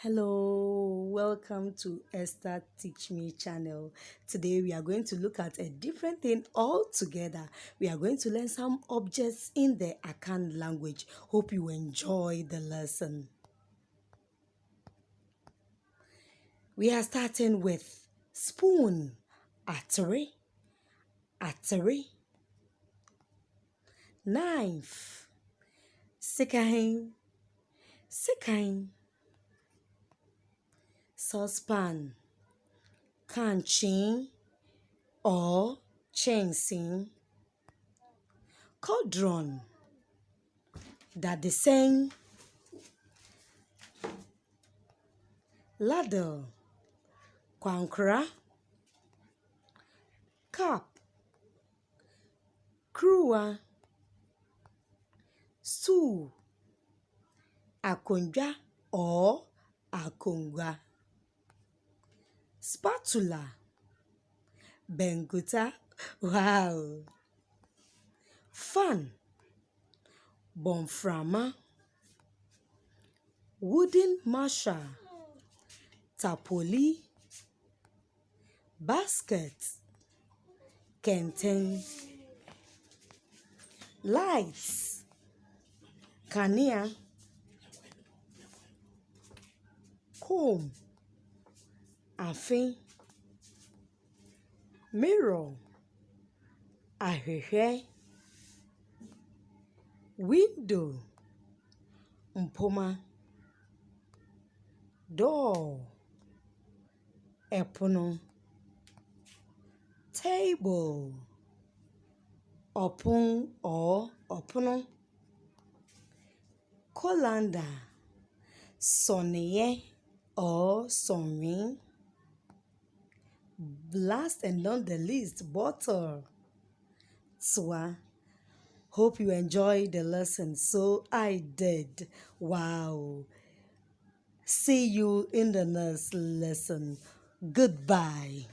Hello, welcome to Esther Teach Me channel. Today we are going to look at a different thing altogether. We are going to learn some objects in the Akan language. Hope you enjoy the lesson. We are starting with spoon, atare, atare, knife, sikahin, sikahin, saucepan, kanchin or chensing, cauldron, dadeseng, ladle, kwankra, cup, kruwa, stool, akondwa or akongwa, spatula, benguta, wow, fan, bonframa, wooden masher, tapoli, basket, kenten, lights, kanea, comb, afin, mirror, ahwehwẹ, window, mpoma, door, ẹpono, table, ọ̀pọ̀n or ọ̀pọ̀nọ, colander, sọ̀nìyẹ or sọ̀nwìn, last and not the least, bottle, twa. Hope you enjoyed the lesson. So I did. Wow. See you in the next lesson. Goodbye.